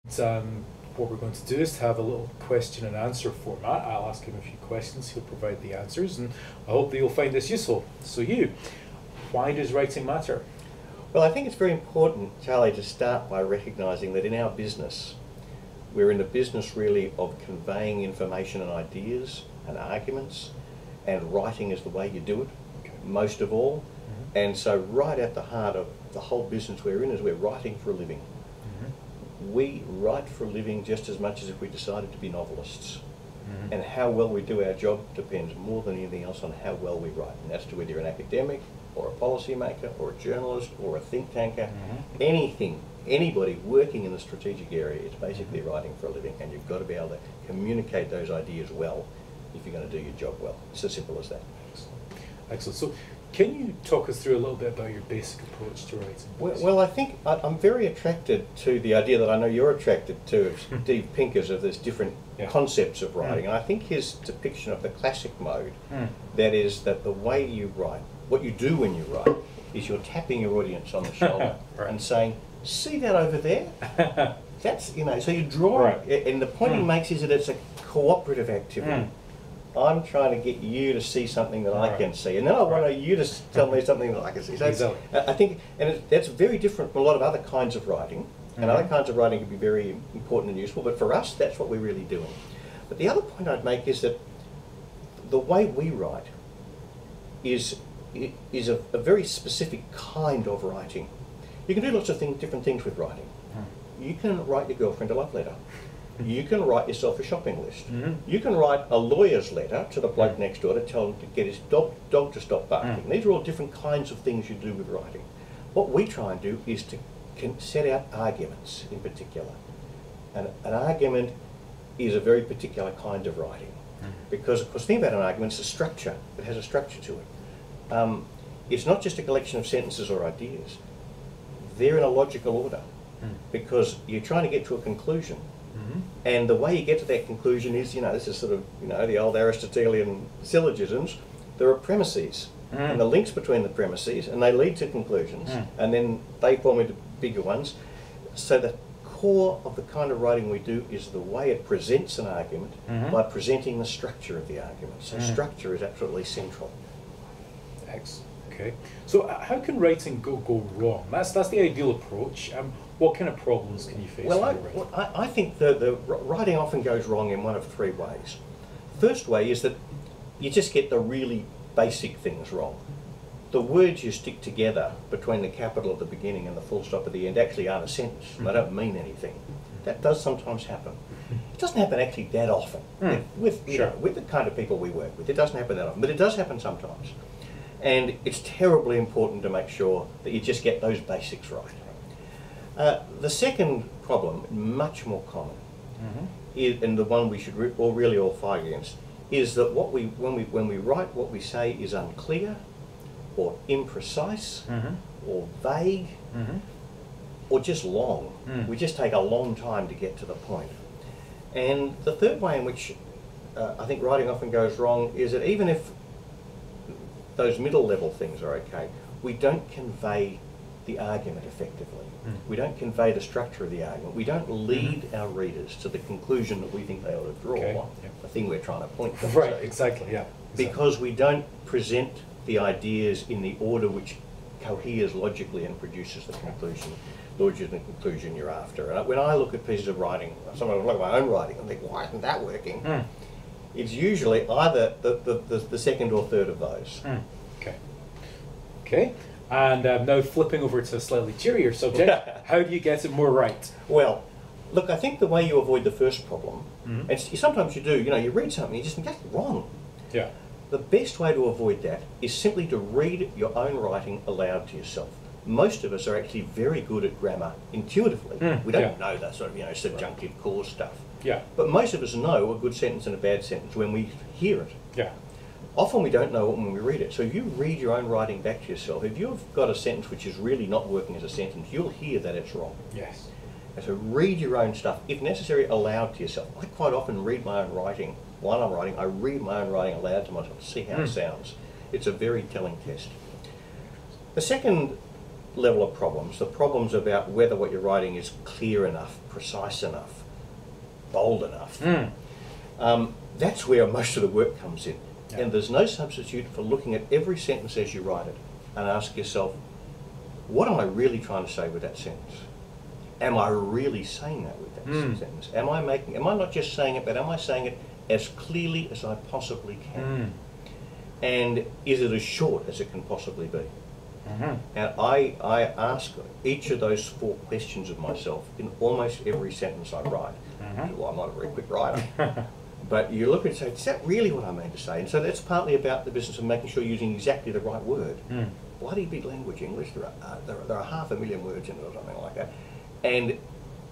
What we're going to do is have a little question and answer format. I'll ask him a few questions, he'll provide the answers, and I hope that you'll find this useful. So Hugh, why does writing matter? Well, I think it's very important, Charlie, to start by recognising that in our business, we're in the business really of conveying information and ideas and arguments, and writing is the way you do it, most of all. Mm-hmm. And so right at the heart of the whole business we're in is we're writing for a living. We write for a living just as much as if we decided to be novelists. Mm-hmm. And how well we do our job depends more than anything else on how well we write. And that's to whether you're an academic, or a policymaker, or a journalist, or a think tanker. Mm-hmm. Anything, anybody working in the strategic area is basically writing for a living, and you've got to be able to communicate those ideas well if you're going to do your job well. It's as simple as that. Excellent. Excellent. So, can you talk us through a little bit about your basic approach to writing? Well, I think I'm very attracted to the idea that I know you're attracted to, of Steve Pinker's, of there's different concepts of writing. And I think his depiction of the classic mode, that is that the way you write, what you do when you write, is you're tapping your audience on the shoulder and saying, see that over there? That's, you know, so you draw it, and the point he makes is that it's a cooperative activity. I'm trying to get you to see something that I can see, and then I want you to tell me something that I can see. So I think, and that's very different from a lot of other kinds of writing, and other kinds of writing can be very important and useful, but for us, that's what we're really doing. But the other point I'd make is that the way we write is a very specific kind of writing. You can do lots of different things with writing. You can write your girlfriend a love letter. You can write yourself a shopping list. You can write a lawyer's letter to the bloke next door to tell him to get his dog to stop barking. These are all different kinds of things you do with writing. What we try and do is to set out arguments in particular. And an argument is a very particular kind of writing. Because, of course, the thing about an argument is a structure. It has a structure to it. It's not just a collection of sentences or ideas. They're in a logical order. Because you're trying to get to a conclusion. And the way you get to that conclusion is, you know, this is sort of, you know, the old Aristotelian syllogisms. There are premises, and the links between the premises, and they lead to conclusions, and then they form into bigger ones. So the core of the kind of writing we do is the way it presents an argument by presenting the structure of the argument. So structure is absolutely central. Excellent. Okay. So how can writing go wrong? That's the ideal approach. What kind of problems can you face? Well, I think the writing often goes wrong in one of three ways. First way is that you just get the really basic things wrong. The words you stick together between the capital at the beginning and the full stop at the end actually aren't a sentence. They don't mean anything. That does sometimes happen. It doesn't happen actually that often with the kind of people we work with. It doesn't happen that often, but it does happen sometimes. And it's terribly important to make sure that you just get those basics right. The second problem, much more common, is, and the one we should really all fight against, is that when we write, what we say is unclear, or imprecise, or vague, or just long. We just take a long time to get to the point. And the third way in which I think writing often goes wrong is that even if those middle level things are okay, we don't convey the argument effectively. We don't convey the structure of the argument. We don't lead our readers to the conclusion that we think they ought to draw, the thing we're trying to point them to. Exactly. Because we don't present the ideas in the order which coheres logically and produces the conclusion you're after. And when I look at pieces of writing, sometimes I look at my own writing and think, why isn't that working? It's usually either the second or third of those. Okay. And now flipping over to a slightly cheerier subject, how do you get it more right? Well, look, I think the way you avoid the first problem, and sometimes you do, you know, you read something, you just think, that's wrong. The best way to avoid that is simply to read your own writing aloud to yourself. Most of us are actually very good at grammar intuitively. We don't know that sort of, you know, subjunctive cause stuff. But most of us know a good sentence and a bad sentence when we hear it. Often we don't know it when we read it. So if you read your own writing back to yourself, if you've got a sentence which is really not working as a sentence, you'll hear that it's wrong. And so read your own stuff, if necessary, aloud to yourself. I quite often read my own writing. While I'm writing, I read my own writing aloud to myself to see how it sounds. It's a very telling test. The second level of problems, the problems about whether what you're writing is clear enough, precise enough, bold enough, that's where most of the work comes in. Yeah. And there's no substitute for looking at every sentence as you write it and ask yourself, what am I really trying to say with that sentence? Am I really saying that with that sentence? Am I not just saying it, but am I saying it as clearly as I possibly can? And is it as short as it can possibly be? And I ask each of those 4 questions of myself in almost every sentence I write. Well, I'm not a very quick writer. But you look and say, is that really what I mean to say? And so that's partly about the business of making sure you're using exactly the right word. Bloody big language, English, there are 500,000 words in it or something like that. And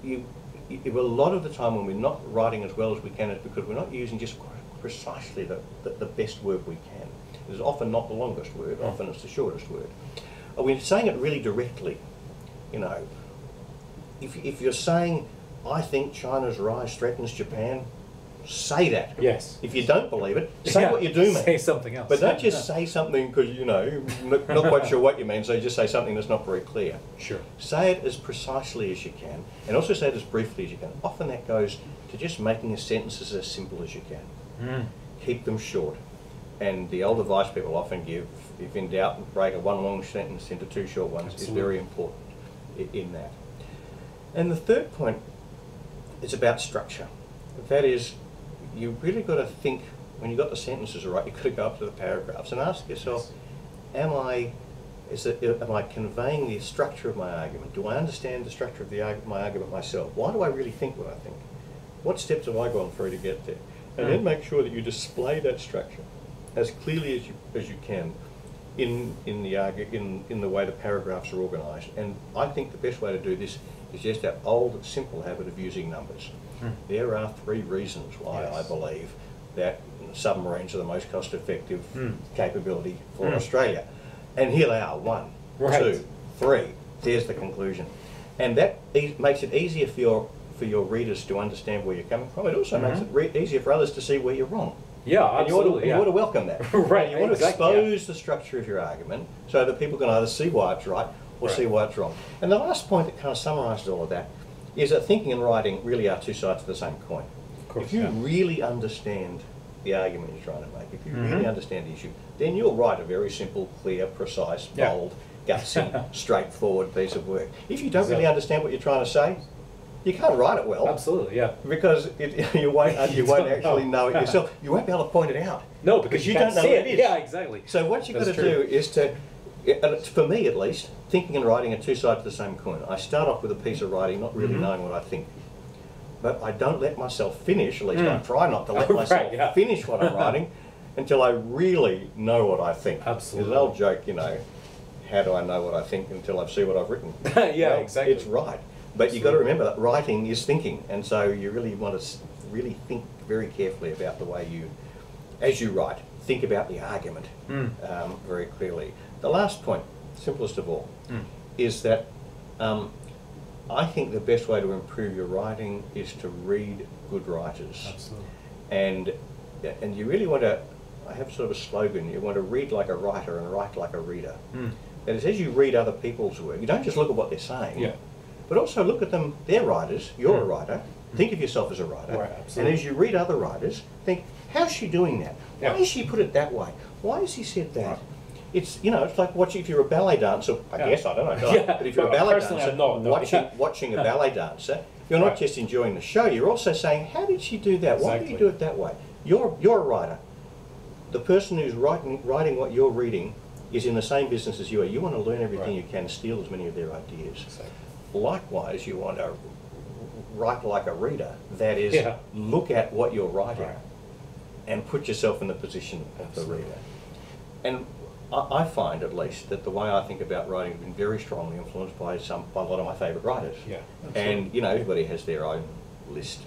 a lot of the time when we're not writing as well as we can is because we're not using just precisely the best word we can. It's often not the longest word, often it's the shortest word. We're saying it really directly. You know, if you're saying, I think China's rise threatens Japan, say that. Yes. If you don't believe it, say what you do mean. Say something else. But don't just say something because, you know, not quite sure what you mean, so you just say something that's not very clear. Sure. Say it as precisely as you can, and also say it as briefly as you can. Often that goes to just making a sentences as simple as you can. Keep them short. And the old advice people often give, if in doubt, break a one long sentence into 2 short ones. Absolutely. Is very important in that. And the third point is about structure. That is, you really got to think, when you've got the sentences right, you've got to go up to the paragraphs and ask yourself, am I conveying the structure of my argument? Do I understand the structure of my argument myself? Why do I really think what I think? What steps have I gone through to get there? And then make sure that you display that structure as clearly as you can in the way the paragraphs are organised. And I think the best way to do this is just that old, simple habit of using numbers. There are 3 reasons why I believe that submarines are the most cost-effective capability for Australia. And here they are, 1, 2, 3. There's the conclusion. And that makes it easier for your readers to understand where you're coming from. It also makes it easier for others to see where you're wrong. Yeah, absolutely. And you ought to welcome that. Right. And you want to expose the structure of your argument so that people can either see why it's right or see why it's wrong. And the last point that kind of summarises all of that is that thinking and writing really are 2 sides of the same coin. Of course, if you really understand the argument you're trying to make, if you really understand the issue, then you'll write a very simple, clear, precise, bold, gutsy, straightforward piece of work. If you don't really understand what you're trying to say, you can't write it well. Absolutely, yeah. Because you won't actually know it yourself. You won't be able to point it out. No, because you don't know see what it is. Yeah, exactly. So what you've got to do is to, for me at least, thinking and writing are 2 sides of the same coin. I start off with a piece of writing not really knowing what I think. But I don't let myself finish, at least I try not to let myself finish what I'm writing until I really know what I think. Absolutely. There's an old joke, you know, how do I know what I think until I see what I've written? Yeah, well, exactly. It's right. But you've got to remember that writing is thinking, and so you really want to really think very carefully about the way you, as you write, think about the argument very clearly. The last point, simplest of all, is that I think the best way to improve your writing is to read good writers. Absolutely. And you really want to, I have sort of a slogan, you want to read like a writer and write like a reader. That is, as you read other people's work, you don't just look at what they're saying, but also look at them, they're writers, you're a writer, think of yourself as a writer, and as you read other writers, think, how's she doing that? Why has she put it that way? Why has he said that? It's, you know, it's like watching, if you're a ballet dancer, I guess, I don't know, but if you're a ballet dancer, watching a ballet dancer, you're not just enjoying the show, you're also saying, how did she do that? Why did you do it that way? You're a writer. The person who's writing what you're reading is in the same business as you are. You want to learn everything you can, steal as many of their ideas. Likewise, you want to write like a reader. That is, look at what you're writing and put yourself in the position of the reader. And I find, at least, that the way I think about writing has been very strongly influenced by a lot of my favourite writers. And, you know, everybody has their own list.